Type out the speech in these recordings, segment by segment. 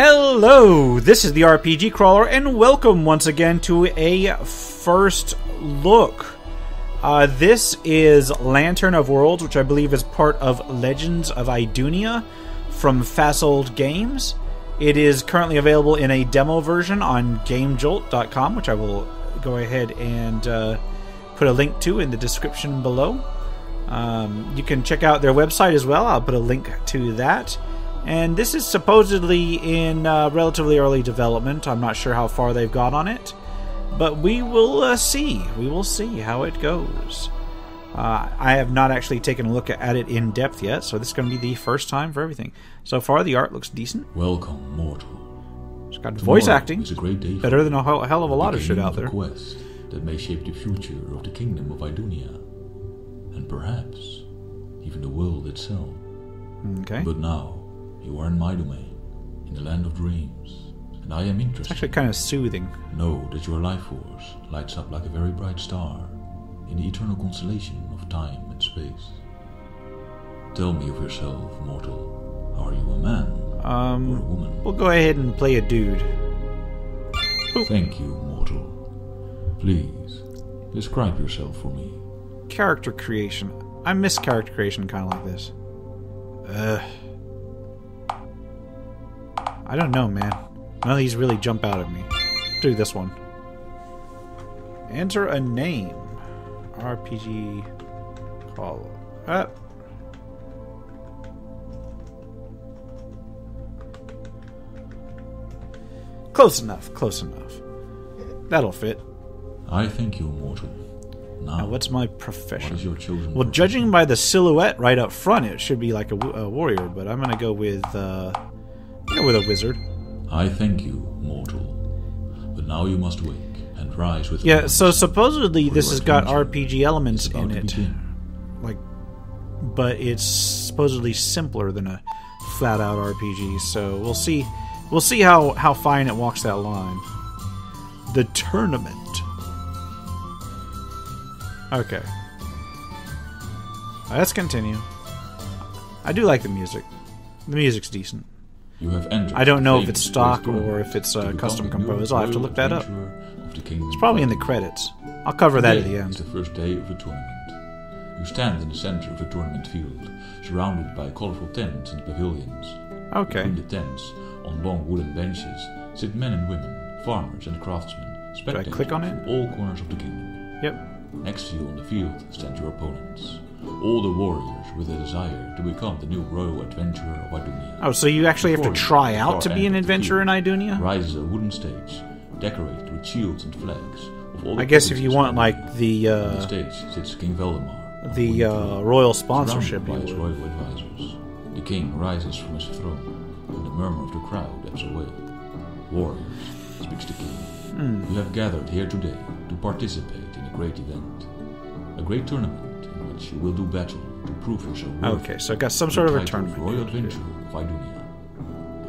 Hello, this is the RPG Crawler, and welcome once again to a first look. This is Lantern of Worlds, which I believe is part of Legends of Idunia from Fasold Games. It is currently available in a demo version on Gamejolt.com, which I will go ahead and put a link to in the description below. You can check out their website as well. I'll put a link to that. And this is supposedly in relatively early development. I'm not sure how far they've got on it, but we will see. We will see how it goes. I have not actually taken a look at it in depth yet, so this is going to be the first time for everything. So far, the art looks decent. Welcome, mortal. It's got voice acting. Is a great day better than a hell of a lot of shit out there. A quest that may shape the future of the kingdom of Idunia, and perhaps even the world itself. Okay. But now, you are in my domain, in the land of dreams, and I am interested. It's actually kind of soothing. Know that your life force lights up like a very bright star in the eternal constellation of time and space. Tell me of yourself, mortal. Are you a man or a woman? We'll go ahead and play a dude. Oop. Thank you, mortal. Please, describe yourself for me. Character creation. I miss character creation kind of like this. I don't know, man. None of these really jump out at me. Do this one. Enter a name. RPG call. Close enough. Close enough. That'll fit. I thank you, mortal. Now, what's my profession? What is your chosen well, profession? Judging by the silhouette right up front, it should be like a warrior, but I'm gonna go with a wizard. I thank you, mortal. But now you must wake and rise with. Yeah. So supposedly this has got RPG elements in it, but it's supposedly simpler than a flat-out RPG. So we'll see. We'll see how fine it walks that line. The tournament. Okay. Let's continue. I do like the music. The music's decent. You have entered. I don't know if it's stock or if it's custom composed. I'll have to look that up. It's probably in the credits. I'll cover that at the end. It's the first day of the tournament. You stand in the center of the tournament field, surrounded by colorful tents and pavilions. Okay. In the tents, on long wooden benches, sit men and women, farmers and craftsmen, spectators I click on it? from all corners of the kingdom. Yep. Next to you on the field stand your opponents, all the warriors with a desire to become the new royal adventurer of Idunia. Oh, so you actually have to try out to be an adventurer in Idunia? Rises a wooden stage, decorated with shields and flags. Of all the I guess if you want, like, on the stage sits King Valdemar, the royal sponsorship, by his royal advisors. The king rises from his throne, and the murmur of the crowd ebbs away. Warriors, speaks the king. You have gathered here today to participate in a great event. A great tournament in which you will do battle to prove yourself worthy. Okay, so I got some sort of a tournament. Royal Adventurer of Idunia.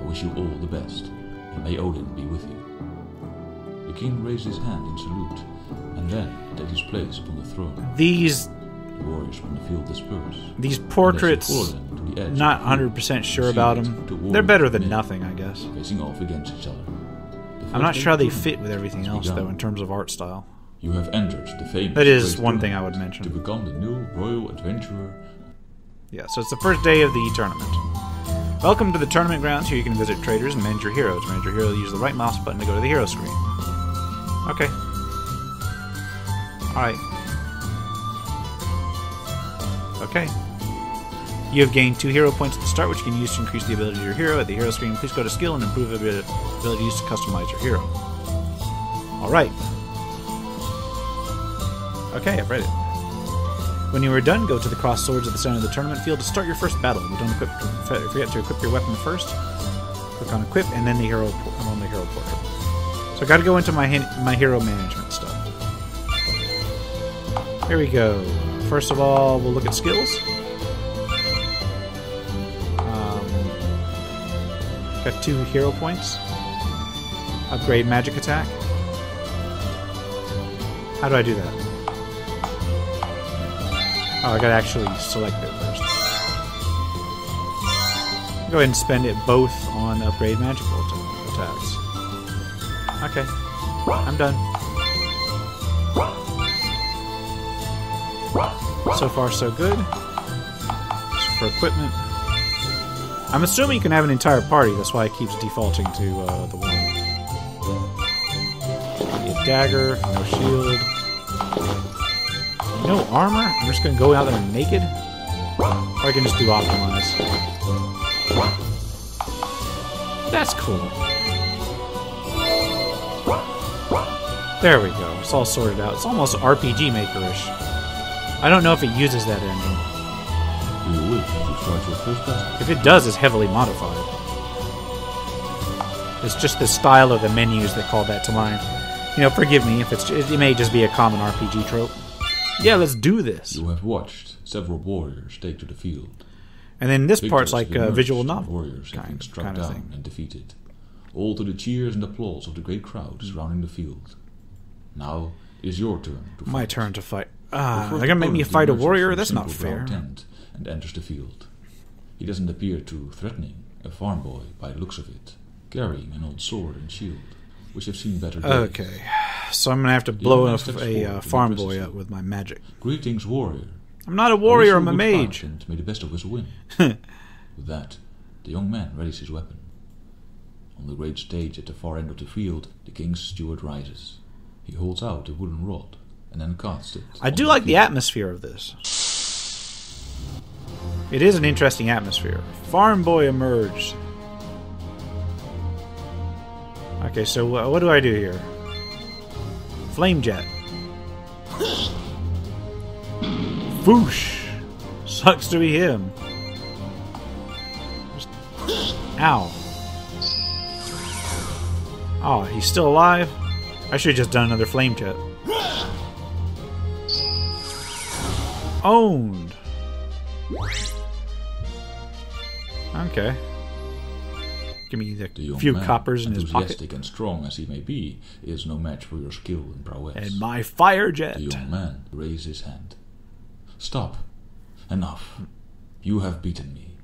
I wish you all the best, and may Odin be with you. The king raised his hand in salute, and then takes his place upon the throne. These The warriors from the field disperse. These portraits, to the edge not of the field, 100% sure proceed about to them. war They're better than men, nothing, I guess. facing off against each other. The I'm not first sure how they day of the fit with tournament everything has else, begun. though, in terms of art style. You have entered the famous That is great one thing I tournament would mention. to become the new royal adventurer. Yeah, so it's the first day of the tournament. Welcome to the tournament grounds. Here you can visit traders and manage your hero. To manage your hero, use the right mouse button to go to the hero screen. Okay. Alright. Okay. You have gained 2 hero points at the start, which you can use to increase the ability of your hero. At the hero screen, please go to skill and improve abilities to customize your hero. Alright. Okay, I've read it. When you are done, go to the crossed swords at the center of the tournament field to start your first battle. But don't forget to equip your weapon first. Click on equip, and then the hero on the hero portrait. So I got to go into my hero management stuff. Here we go. First of all, we'll look at skills. Got 2 hero points. Upgrade magic attack. How do I do that? Oh, I gotta actually select it first. Go ahead and spend it both on upgrade magical attacks. Okay. I'm done. So far, so good. So for equipment. I'm assuming you can have an entire party, that's why it keeps defaulting to the one. A dagger, no shield. No armor? I'm just gonna go out there naked? Or I can just do optimize. That's cool. There we go. It's all sorted out. It's almost RPG Maker-ish. I don't know if it uses that engine. Do you wish to start your first battle? If it does, it's heavily modified. It's just the style of the menus that call that to mind. You know, forgive me if it may just be a common RPG trope. Yeah, let's do this. You have watched several warriors take to the field. And then this part's Victors like have a emerged, visual and novel warriors have been struck kind of down thing. and defeated, all to the cheers and applause of the great crowd surrounding the field. Now it is your turn to fight. My turn to fight. The They're first gonna make me opponent fight a emerges warrior? from a That's not simple brown fair. tent and enters the field. He doesn't appear too threatening, a farm boy by the looks of it, carrying an old sword and shield, which have seen better days. Okay, so I'm gonna have to blow a farm boy up with my magic. Greetings, warrior. I'm not a warrior, I'm a Good mage. fight, and may the best of us win. With that, the young man readies his weapon. On the great stage at the far end of the field, the king's steward rises. He holds out a wooden rod and then casts it. I do like the atmosphere of this. It is an interesting atmosphere. Farm boy emerged. Okay, so what do I do here? Flame jet. Whoosh! Sucks to be him. Ow. Oh, he's still alive? I should have just done another flame jet. Owned. Okay. Give me the few coppers in his pocket. Enthusiastic and strong as he may be, is no match for your skill and prowess. And my fire jet. The young man raised his hand. Stop. Enough. You have beaten me.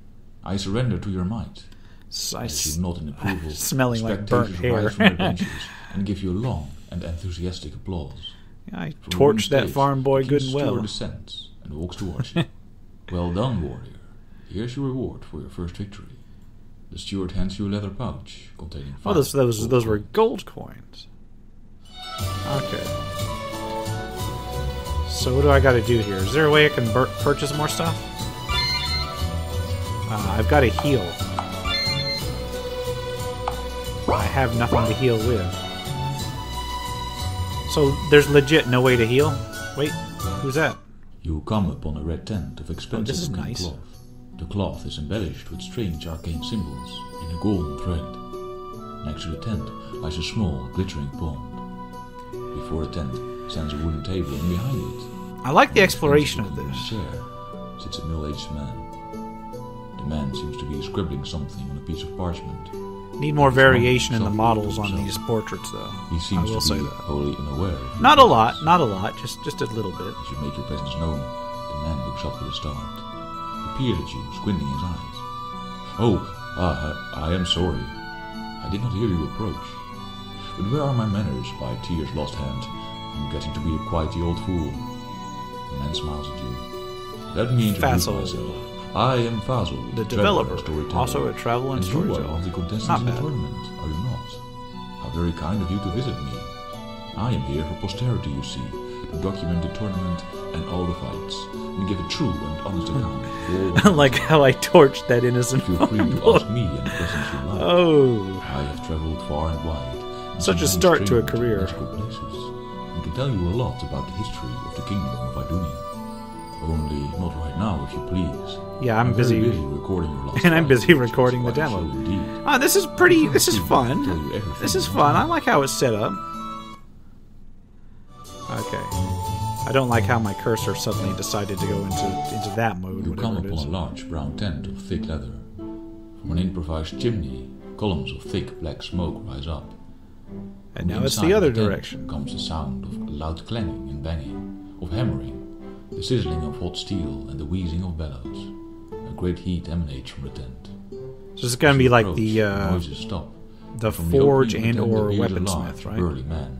I surrender to your might. As you nod in approval, smelling like burnt hair. rise from their benches and give you long and enthusiastic applause. I torched that farm boy good and well. The descends and walks towards you. Well done, warrior. Here's your reward for your first victory. The steward hands you a leather pouch containing 5 those were gold coins. Okay. So what do I got to do here? Is there a way I can purchase more stuff? I've got to heal. I have nothing to heal with. So there's legit no way to heal? Wait, who's that? You come upon a red tent of expensive looking nice. cloth. The cloth is embellished with strange arcane symbols in a golden thread. Next to the tent lies a small, glittering pond. Before the tent stands a wooden table, and behind it, I like the exploration of in a this. chair sits a middle-aged man. The man seems to be scribbling something on a piece of parchment. Need more variation in the models on these portraits, though. He seems I will to say be that. wholly unaware of Not a lot, just a little bit. As you make your presence known, the man looks up with a start. He peers at you, squinting his eyes. I am sorry. I did not hear you approach. But where are my manners, by tears lost hand? I'm getting to be quite the old fool. The man smiles at you. Let me introduce Faisal. myself. I am Faisal, The traveler developer, and storyteller. also a travel and You are one storyteller. of the contestants Not in the bad. tournament, are you not? How very kind of you to visit me. I am here for posterity, you see, to document the tournament and all the fights, and give a true and honest account of all. Like how I torched that innocent Feel free farm to boy. ask me any questions you like. Oh. I have traveled far and wide. and Such a seen start to a strange career. and magical places, and can tell you a lot about the history of the kingdom of Idunia. Only not right now, if you please. Yeah, I'm very busy. busy recording your last And I'm fight, busy which is recording the quite a demo. show indeed. Ah, this is pretty. This is fun. Tell you everything This is you fun. want. I like how it's set up. Okay. I don't like how my cursor suddenly decided to go into that mode. You come Whatever it upon is. a large brown tent of thick leather. From an improvised chimney, columns of thick black smoke rise up. And From now it's inside the other tent direction. comes the sound of loud clanging and banging, of hammering, the sizzling of hot steel and the wheezing of bellows. A great heat emanates from the tent. So it's going to be like noises stop. the From forge opening and of the tent or appears a weaponsmith, large, right? burly man,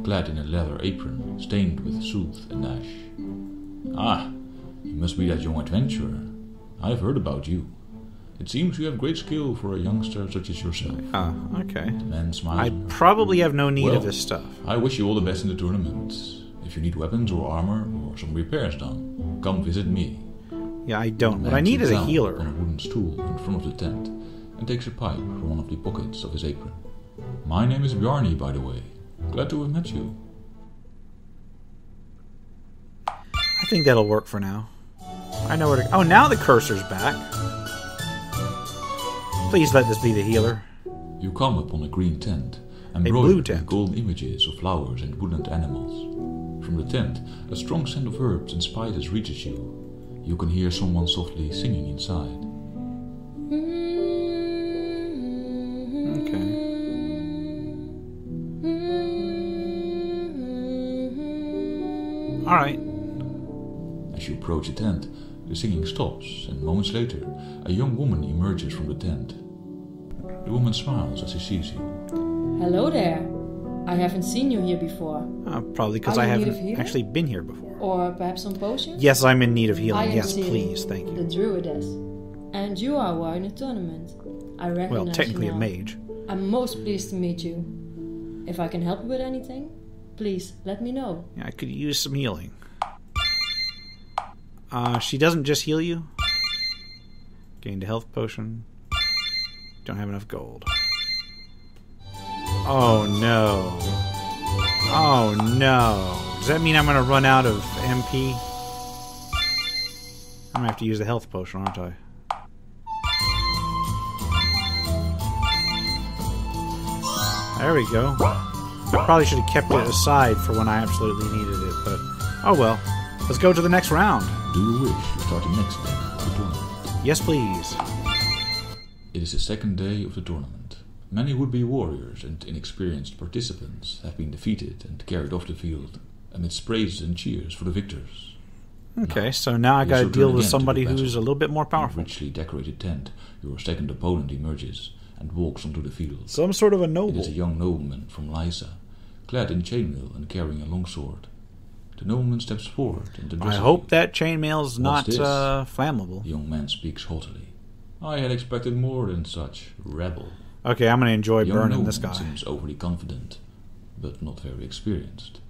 clad in a leather apron, stained with soot and ash. Ah, you must be that young adventurer. I've heard about you. It seems you have great skill for a youngster such as yourself. Ah, okay. The man smiles. I probably have no need of this stuff. I wish you all the best in the tournament. If you need weapons or armor or some repairs done, come visit me. Yeah, I don't. The What I man need is sits a down healer. on a wooden stool in front of the tent and takes a pipe from one of the pockets of his apron. My name is Bjarni, by the way. Glad to have met you. I think that'll work for now. I know where to... Oh, now the cursor's back. Please let this be the healer. You come upon a green tent, blue embroidered tent. with golden images of flowers and woodland animals. From the tent, a strong scent of herbs and spices reaches you. You can hear someone softly singing inside. Okay. Alright. As you approach the tent, the singing stops, and moments later, a young woman emerges from the tent. The woman smiles as she sees you. Hello there. I haven't seen you here before. Probably because Are I you in need of haven't healing? actually been here before. Or perhaps some potions? Yes, I'm in need of I healing. am Yes, Ciri, please. Thank the you. druidess. And you are in a tournament. I recognize Well, technically you a now. mage. I'm most pleased to meet you. If I can help you with anything, please let me know. Yeah, I could use some healing. She doesn't just heal you. Gained a health potion. Don't have enough gold. Oh no. Oh no. Does that mean I'm gonna run out of MP? I'm gonna have to use the health potion, aren't I? There we go. I probably should have kept it aside for when I absolutely needed it, but oh well. Let's go to the next round. Do you wish to start the next day of the tournament? Yes, please. It is the second day of the tournament. Many would-be warriors and inexperienced participants have been defeated and carried off the field, amidst praise and cheers for the victors. Okay, so now I It is gotta your deal turn with again to somebody do battle. who's a little bit more In a powerful. richly decorated tent, your second opponent emerges and walks onto the field. Some sort of a It noble. is a young nobleman from Lysa, clad in chainmail and carrying a long sword. The nobleman steps forward and I addresses hope you. that chainmail's not this? flammable. The young man speaks haughtily. I had expected more than such, rebel. Okay, I'm gonna enjoy The young burning this nobleman guy. seems overly confident, but not very experienced.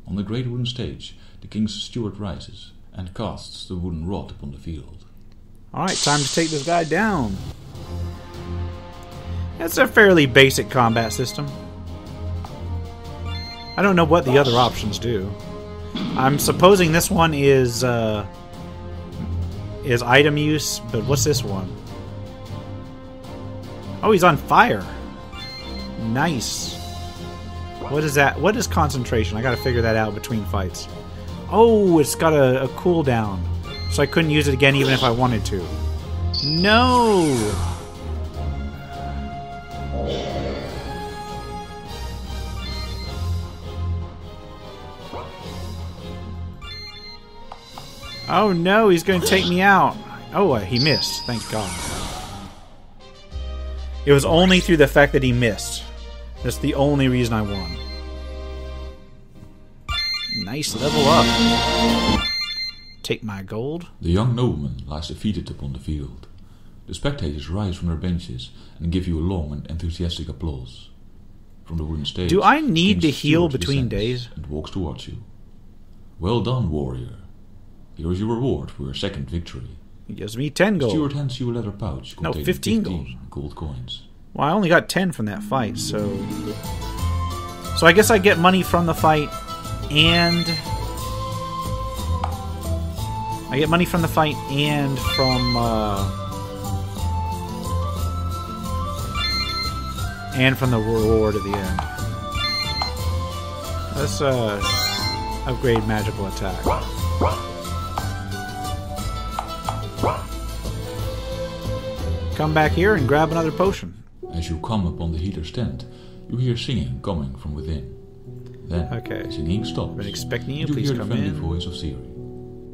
On the great wooden stage, the king's steward rises and casts the wooden rod upon the field. Alright, time to take this guy down. It's a fairly basic combat system. I don't know what the other options do. I'm supposing this one is item use, but what's this one? Oh, he's on fire. Nice. What is that? What is concentration? I gotta figure that out between fights. Oh, it's got a cooldown. So I couldn't use it again even if I wanted to. No! Oh no, he's going to take me out. Oh, he missed. Thank God. It was only through the fact that he missed. That's the only reason I won. Nice level up. Take my gold. The young nobleman lies defeated upon the field. The spectators rise from their benches and give you a long and enthusiastic applause. From the wooden stage, Do I need King's to heal steward between descends days? and walks towards you. Well done, warrior. Here is your reward for your second victory. He gives me 10 The gold. steward hands you a leather pouch No, containing 15 gold coins. Well, I only got 10 from that fight, so... So I guess I get money from the fight, and... I get money from the fight and from, and from the reward at the end. Let's, upgrade magical attack. Come back here and grab another potion. As you come upon the healer's tent, you hear singing coming from within. Then, Okay. the singing stops. Been expecting you. and you Please hear come the friendly in. voice of Ciri.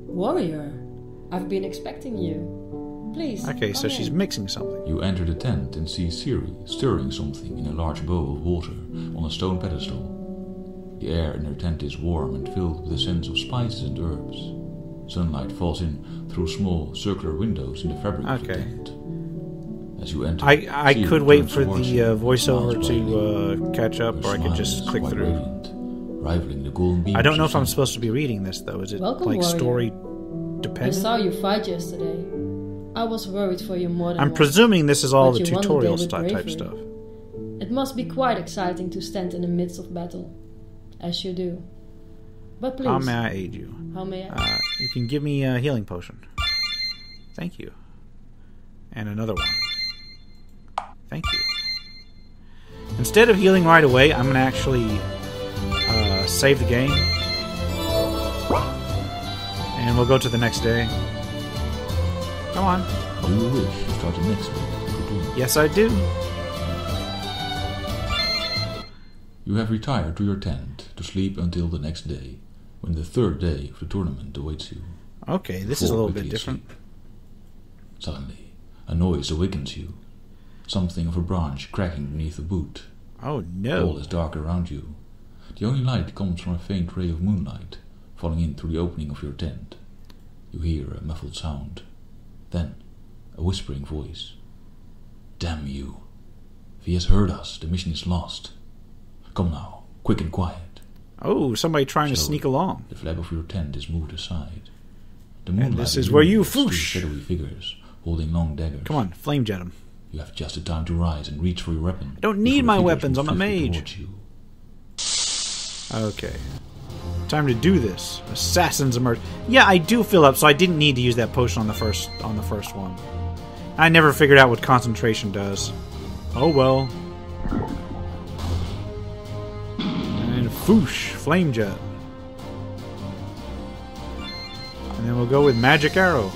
Warrior, I've been expecting you. Please. Okay, so come she's in. mixing something. You enter the tent and see Siri stirring something in a large bowl of water on a stone pedestal. The air in her tent is warm and filled with a sense of spices and herbs. Sunlight falls in through small circular windows in the fabric of the Okay. tent. As you enter, I Siri could wait turns for towards the you and voiceover smiles brightly. to catch up, Her or I could smile just is click quite through. radiant, rivaling the golden beams I don't know of if I'm sun. supposed to be reading this, though. Is it Welcome, like warrior. story I dependent? saw you fight yesterday. I was worried for you more than I'm once. presuming this is all But the you won the tutorial day with type bravery. stuff. It must be quite exciting to stand in the midst of battle, as you do. But please, How may I aid you? how may I? You can give me a healing potion. Thank you. And another one. Thank you. Instead of healing right away, I'm going to actually save the game. And we'll go to the next day. Come on. Do you wish to start the next week of Idunia? Yes, I do. You have retired to your tent to sleep until the next day, when the third day of the tournament awaits you. Okay, this You is a fall little bit quickly different. asleep. Suddenly, a noise awakens you. Something of a branch cracking beneath a boot. Oh, All no. is dark around you. The only light comes from a faint ray of moonlight, falling in through the opening of your tent. You hear a muffled sound. Then, a whispering voice. Damn you. If he has heard us, the mission is lost. Come now, quick and quiet. Oh, somebody trying to Slowly, sneak along. The flap of your tent is moved aside. The And moonlight this is where you illuminates two foosh. shadowy figures holding long daggers. Come on, flame jet him. You have just the time to rise and reach for your weapon. I don't need before my figures weapons, move I'm a swiftly mage. towards you. Okay. Time to do this. Assassins emerge. Yeah, I do fill up, so I didn't need to use that potion on the first one. I never figured out what concentration does. Oh well. And foosh, flame jet. And then we'll go with magic arrow.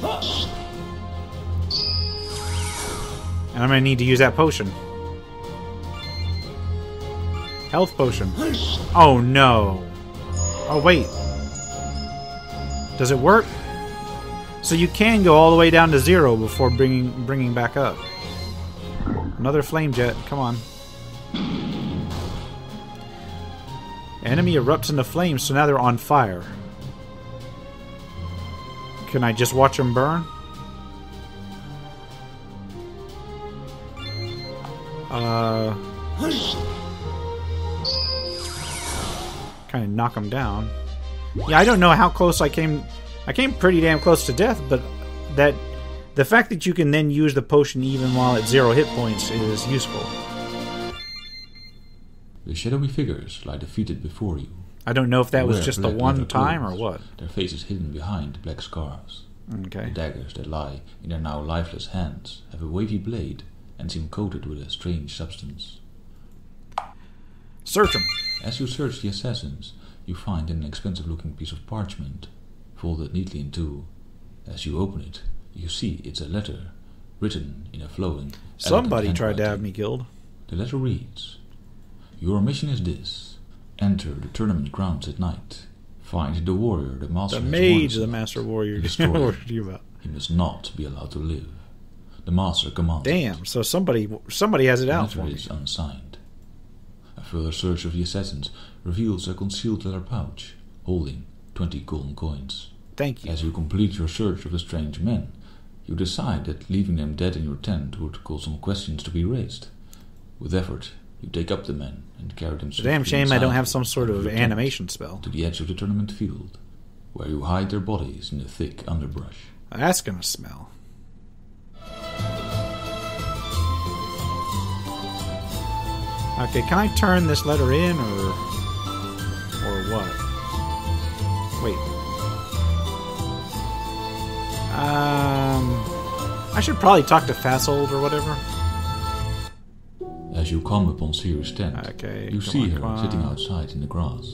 And I'm gonna need to use that potion. Health potion. Oh no. Oh wait. Does it work? So you can go all the way down to 0 before bringing back up. Another flame jet. Come on. Enemy erupts into flames, so now they're on fire. Can I just watch them burn? Kind of knock them down. Yeah, I don't know how close I came. I came pretty damn close to death, but the fact that you can then use the potion even while at 0 hit points is useful. The shadowy figures lie defeated before you. I don't know if that They was wear just the black one leather time or clothes, what. Their faces hidden behind black scarves. Okay. The daggers that lie in their now lifeless hands have a wavy blade and seem coated with a strange substance. Search them. As you search the assassins, you find an expensive-looking piece of parchment, folded neatly in two. As you open it, you see it's a letter, written in a flowing, Somebody elegant tried to have handwriting. me killed. The letter reads, Your mission is this. Enter the tournament grounds at night. Find the warrior the master The has mage, the won. master warrior. Destroy What him. are you about? He must not be allowed to live. The master commands. Damn. So somebody has it The out for letter me. is unsigned. A further search of the assassins reveals a concealed leather pouch holding 20 golden coins. Thank you. As you complete your search of the strange men, you decide that leaving them dead in your tent would cause some questions to be raised. With effort, you take up the men and carry them It's a damn swiftly shame I don't inside have some sort of your tent animation spell. to the edge of the tournament field, where you hide their bodies in the thick underbrush. That's gonna smell. Okay, can I turn this letter in or what? Wait. I should probably talk to Fasold or whatever. As you come upon Siri's tent, Okay, you come see on, her come on. sitting outside in the grass.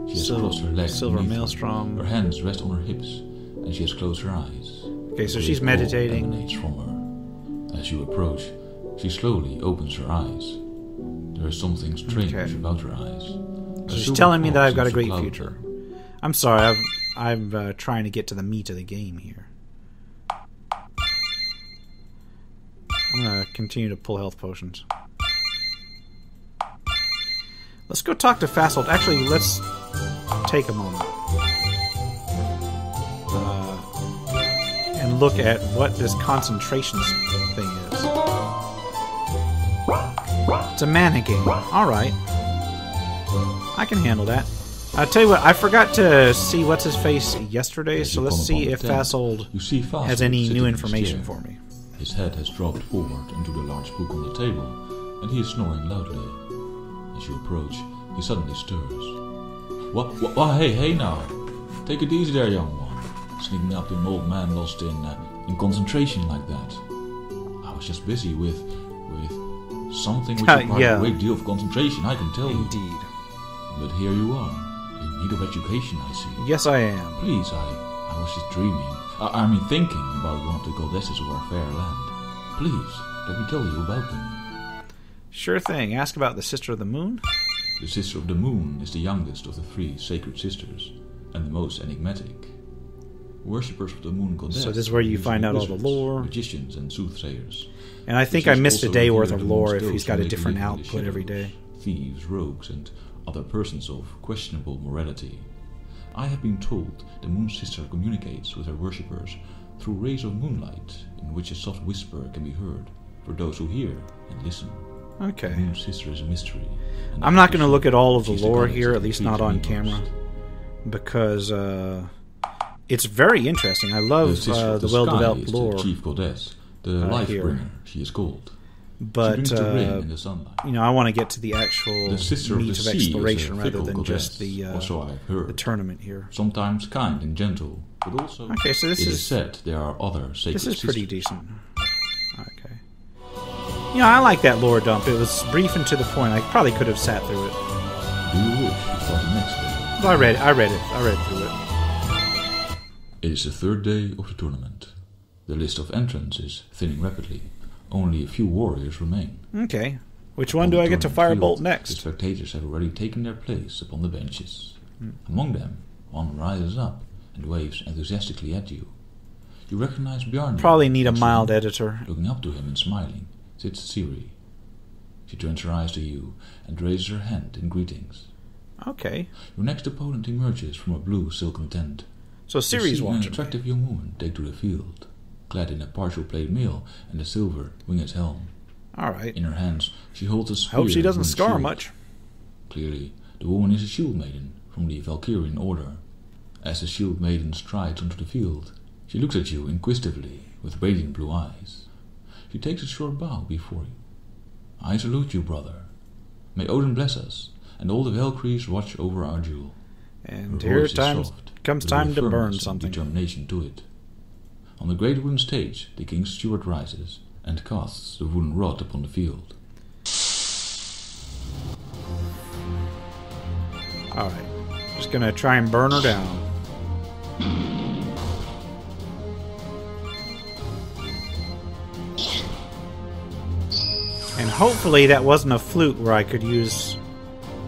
She has Sil- crossed her legs silver beneath her. maelstrom. Her hands rest on her hips, and she has closed her eyes. Okay, so A she's great awe meditating. emanates from her. As you approach, she slowly opens her eyes. There is something strange Okay. about her eyes. A She's silver telling me that fox I've got a seems to great cloud future. them. I'm sorry, I'm trying to get to the meat of the game here. I'm gonna continue to pull health potions. Let's go talk to Fasold. Actually, let's take a moment. And look at what this concentration thing is. It's a mana game. Alright. I can handle that. I'll tell you what, I forgot to see what's his face yesterday, so let's see if Fasold has any new information for me. His head has dropped forward into the large book on the table, and he is snoring loudly. As you approach, he suddenly stirs. What? Hey now! Take it easy there, young one. Sneaking up to an old man lost in concentration like that. I was just busy with something which required a great deal of concentration, I can tell you. Indeed. But here you are. In need of education, I see. Yes, I am. Please, I was just dreaming. Thinking about one of the goddesses of our fair land. Please, let me tell you about them. Sure thing. Ask about the Sister of the Moon? The Sister of the Moon is the youngest of the 3 sacred sisters, and the most enigmatic. Worshippers of the moon goddess. So this is where you find out all the lore. Magicians and soothsayers. And I think I missed a day worth of lore if he's got a different output every day. Thieves, rogues, and other persons of questionable morality. I have been told the Moon Sister communicates with her worshippers through rays of moonlight, in which a soft whisper can be heard for those who hear and listen. Okay. The Moon Sister is a mystery. I'm not going to look at all of the lore here, at least not on camera, because it's very interesting. I love the well-developed lore. The chief goddess, the life bringer, she is called. But she brings the rain in the sunlight. You know, I want to get to the actual meat of exploration rather than just the tournament here. Sometimes kind and gentle, but also okay. So this is said there are other sacred This is sisters. pretty decent. Okay. You know, I like that lore dump. It was brief and to the point. I probably could have sat through it. Do you wish to start the next day? Well, I read through it. It is the 3rd day of the tournament. The list of entrants is thinning rapidly. Only a few warriors remain. Okay. Which one do I get to firebolt next? The spectators have already taken their place upon the benches. Among them, one rises up and waves enthusiastically at you. You recognize Bjarni. Probably need a mild editor. Looking up to him and smiling sits Siri. She turns her eyes to you and raises her hand in greetings. Okay. Your next opponent emerges from a blue silken tent. So Siri's watching. An attractive young woman take to the field, clad in a partial plate mail and a silver winged helm. Alright. In her hands, she holds a spear. Hope she doesn't scar shield. much. Clearly, the woman is a shield maiden from the Valkyrian order. As the shield maiden strides onto the field, she looks at you inquisitively with radiant blue eyes. She takes a short bow before you. I salute you, brother. May Odin bless us, and all the Valkyries watch over our jewel. And here comes time to burn something. Determination to it. On the great wooden stage, the king's steward rises and casts the wooden rod upon the field. Alright. Just gonna try and burn her down. And hopefully that wasn't a fluke where I could use...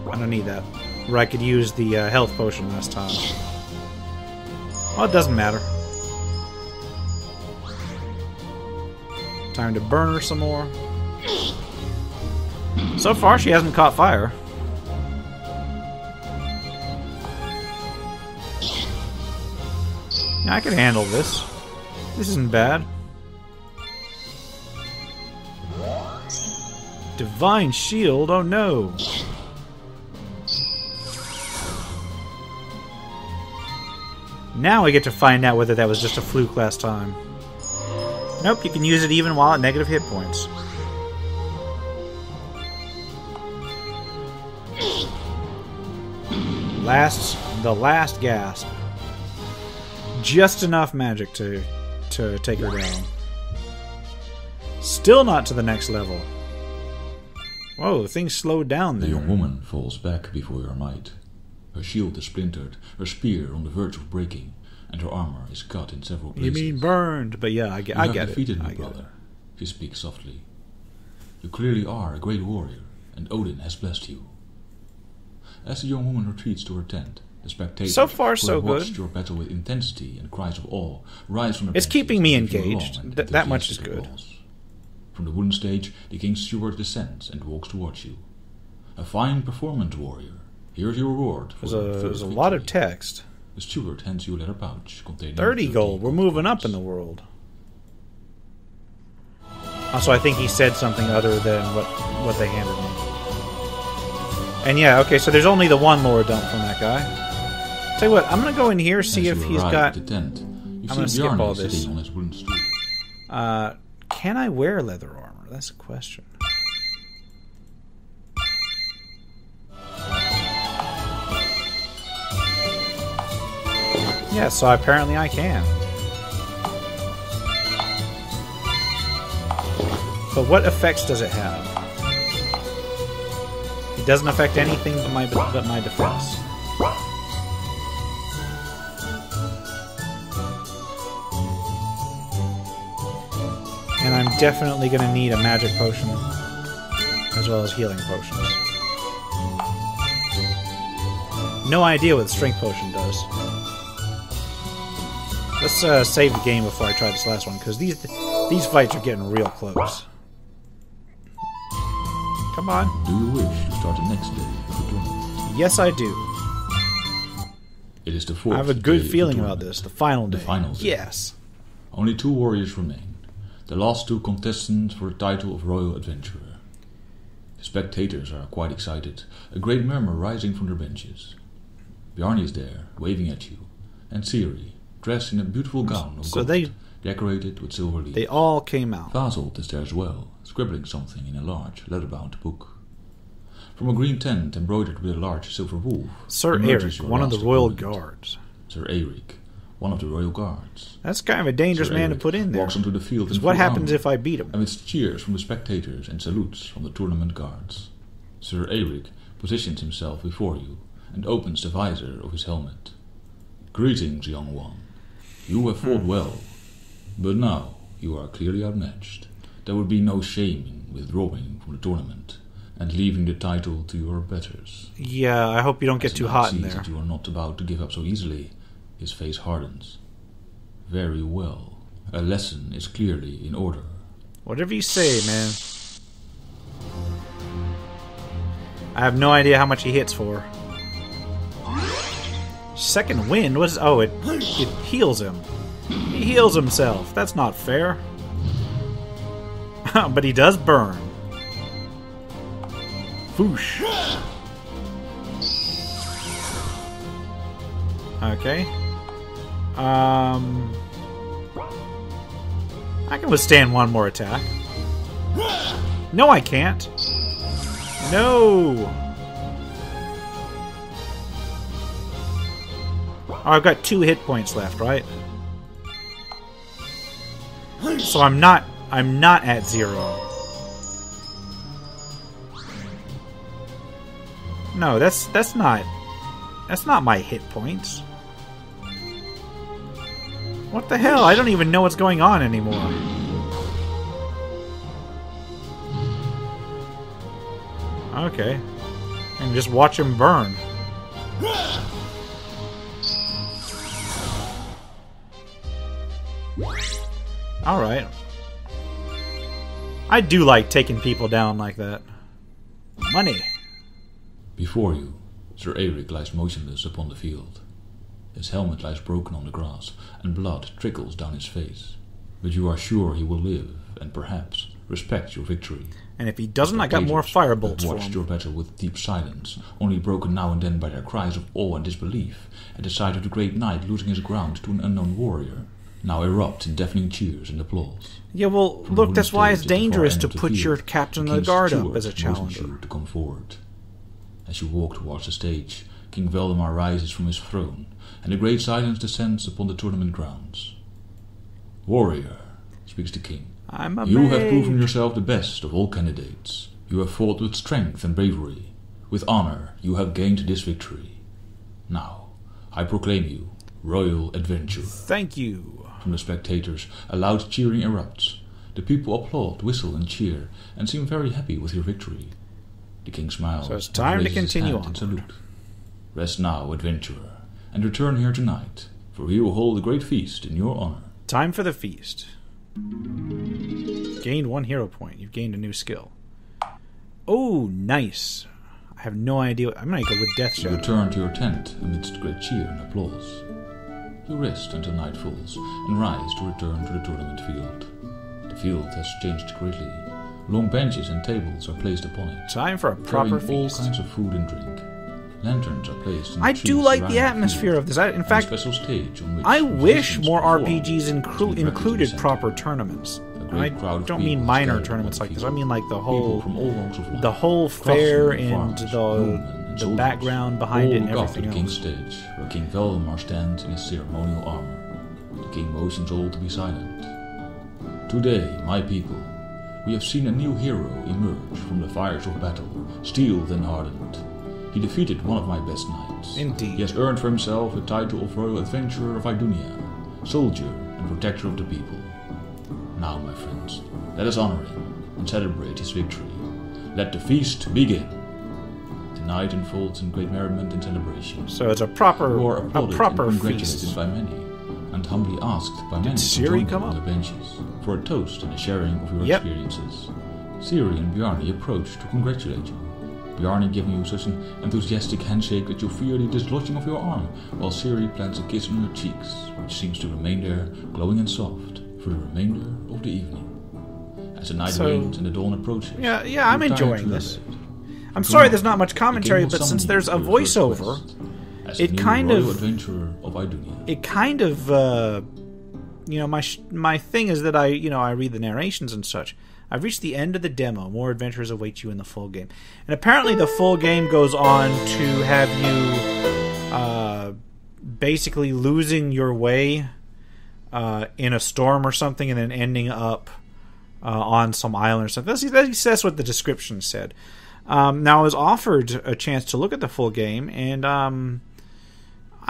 I don't need that. Where I could use the health potion last time. Well, it doesn't matter. Time to burn her some more. So far, she hasn't caught fire. I can handle this. This isn't bad. Divine Shield? Oh no! Now we get to find out whether that was just a fluke last time. Nope, you can use it even while at negative hit points. The last gasp. Just enough magic to take her down. Still not to the next level. Whoa, things slowed down there. The young woman falls back before your might. Her shield is splintered, her spear on the verge of breaking, and her armor is cut in several places. You mean burned, but yeah, I get it. You have defeated me, brother. She speaks softly. You clearly are a great warrior, and Odin has blessed you. As the young woman retreats to her tent, the spectators so far, so who have watched good. your battle with intensity and cries of awe rise from the It's benches keeping me to give you a engaged. long and That much is enthusiastic good. applause. From the wooden stage, the King's steward descends and walks towards you. A fine performance, warrior. Here's your reward for There's a lot of victory. text. The steward hands you a leather pouch containing 30 gold. We're moving up in the world. Also, I think he said something other than what they handed me. And yeah, okay, so there's only the one lore dump from that guy. Tell you what, I'm gonna go in here, see if he's got... The tent, I'm gonna skip all this. On his wooden stool. Can I wear leather armor? That's a question. Yeah, so apparently I can. But what effects does it have? It doesn't affect anything but my defense. And I'm definitely going to need a magic potion as well as healing potions. No idea what the strength potion does. Let's save the game before I try this last one, because these fights are getting real close. Come on. Do you wish to start the next day of the tournament? Yes, I do. It is the fourth. I have a good day feeling of the about this. The final day. The final day. Yes. Only 2 warriors remain. The last 2 contestants for the title of Royal Adventurer. The spectators are quite excited, a great murmur rising from their benches. Bjarni is there, waving at you, and Ciri, dressed in a beautiful gown of gold, decorated with silver leaves. They all came out. Gamejolt is there as well, scribbling something in a large, leather-bound book. From a green tent embroidered with a large silver wolf, Sir Eric, one of the royal guards. Sir Eric, one of the royal guards. That's kind of a dangerous man to put in there. Walks onto the field in what full happens armor, if I beat him? amidst cheers from the spectators and salutes from the tournament guards. Sir Eric positions himself before you and opens the visor of his helmet. Greetings, young one. You have fought well, but now you are clearly outmatched. There would be no shame in withdrawing from the tournament and leaving the title to your betters. Yeah, I hope you don't get too hot in there. That you are not about to give up so easily. His face hardens. Very well. A lesson is clearly in order. Whatever you say, man. I have no idea how much he hits for. Second wind? What is... Oh, it heals him. He heals himself. That's not fair. But he does burn. Foosh. Okay. I can withstand one more attack. No, I can't. No. Oh, I've got 2 hit points left, right? So I'm not at 0. No, that's not my hit points. What the hell? I don't even know what's going on anymore. Okay. I can just watch him burn. Alright. I do like taking people down like that. Money. Before you, Sir Eric lies motionless upon the field. His helmet lies broken on the grass, and blood trickles down his face. But you are sure he will live, and perhaps respect your victory. And if he doesn't, I got more firebolts for him. Watched your battle with deep silence, only broken now and then by their cries of awe and disbelief, at the sight of the great knight losing his ground to an unknown warrior, now erupt in deafening cheers and applause. Yeah, well, look, that's why it's dangerous to put your captain of the guard up as a challenger. You to come forward. As you walk towards the stage, King Valdemar rises from his throne, and a great silence descends upon the tournament grounds. Warrior, speaks the king, I'm a you maid. have proven yourself the best of all candidates. You have fought with strength and bravery. With honor, you have gained this victory. Now, I proclaim you Royal Adventurer. Thank you. From the spectators, a loud cheering erupts. The people applaud, whistle, and cheer, and seem very happy with your victory. The king smiles. So it's time to continue on. Salute. Rest now, adventurer, and return here tonight, for we will hold a great feast in your honor. Time for the feast. gained 1 hero point. You've gained a new skill. Oh, nice. I have no idea. I'm going to go with Death You Shadow. return to your tent amidst great cheer and applause. You rest until night falls and rise to return to the tournament field. The field has changed greatly. Long benches and tables are placed upon it, Time for a proper carrying all feast. kinds of food and drink. Lanterns are placed in the I trees do like the surrounding atmosphere field, of this. In and a fact, special stage on which I wish musicians more perform RPGs to be reckoned included in proper tournaments. A And great I crowd of don't people mean is minor gathered tournaments upon like the this. I field. mean like the People from all walks of life, the whole craftsmen fair and and farmers, the noblemen and soldiers, background behind it and all gather everything to the king's else. stage, where King Valdemar stands in his ceremonial armor. The king motions all to be silent. Today, my people, we have seen a new hero emerge from the fires of battle, steeled and hardened. He defeated one of my best knights. Indeed. He has earned for himself the title of Royal Adventurer of Idunia, soldier and protector of the people. Now, my friends, let us honor him and celebrate his victory. Let the feast begin. The night unfolds in great merriment and celebration. So it's a You are proper applauded and congratulated feast. by many, and humbly asked by many to Siri join come you on up? the benches for a toast and a sharing of your Yep. experiences. Siri and Bjarni approach to congratulate you. Bjarni giving you such an enthusiastic handshake that you feel the dislodging of your arm, while Siri plants a kiss on your cheeks, which seems to remain there, glowing and soft, for the remainder of the evening. As the night So- wanes and the dawn approaches, Yeah, you I'm retire enjoying to your this. bed. I'm sorry there's not much commentary, The king will but since summon there's you a to your first voiceover, quest as it the new kind Royal of- Adventurer of Idunia. it kind of my thing is that I read the narrations and such. I've reached the end of the demo. More adventures await you in the full game. And apparently the full game goes on to have you basically losing your way in a storm or something and then ending up on some island or something. That's what the description said. Now I was offered a chance to look at the full game, and I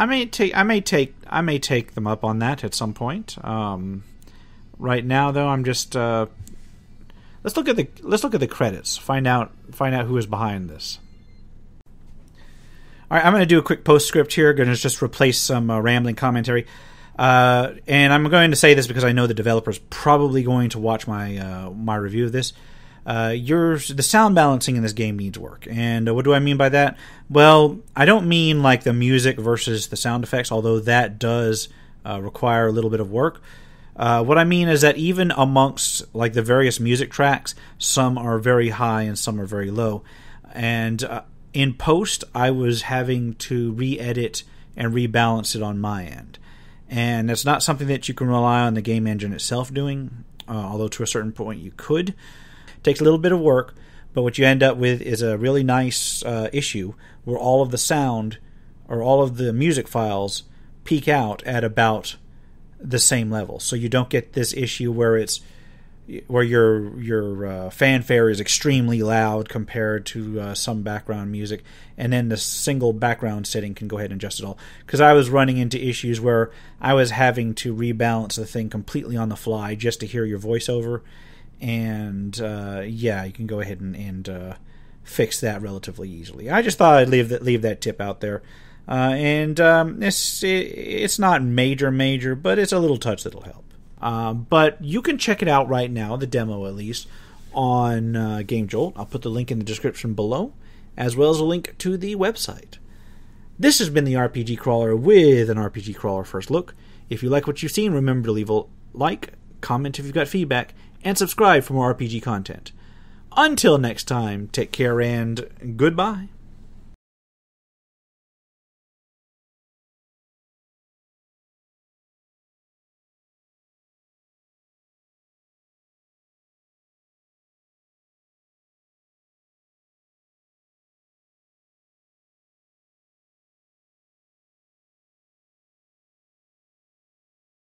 may take them up on that at some point. Right now, though, I'm just let's look at the credits. Find out who is behind this. All right, I'm going to do a quick postscript here. Going to just replace some rambling commentary, and I'm going to say this because I know the developer's probably going to watch my review of this. The sound balancing in this game needs work. And what do I mean by that? Well, I don't mean like the music versus the sound effects, although that does require a little bit of work. What I mean is that even amongst like the various music tracks, some are very high and some are very low. And in post, I was having to re-edit and rebalance it on my end. And that's not something that you can rely on the game engine itself doing, although to a certain point you could. Takes a little bit of work, but what you end up with is a really nice issue where all of the sound or all of the music files peak out at about the same level. So you don't get this issue where your fanfare is extremely loud compared to some background music, and then the single background setting can go ahead and adjust it all. Because I was running into issues where I was having to rebalance the thing completely on the fly just to hear your voiceover. And you can go ahead and fix that relatively easily. I just thought I'd leave that tip out there, it's not major, but it's a little touch that'll help. But you can check it out right now, the demo at least, on Gamejolt. I'll put the link in the description below, as well as a link to the website. This has been the RPG Crawler with an RPG Crawler First Look. If you like what you've seen, remember to leave a like, comment if you've got feedback, and subscribe for more RPG content. Until next time, take care and goodbye.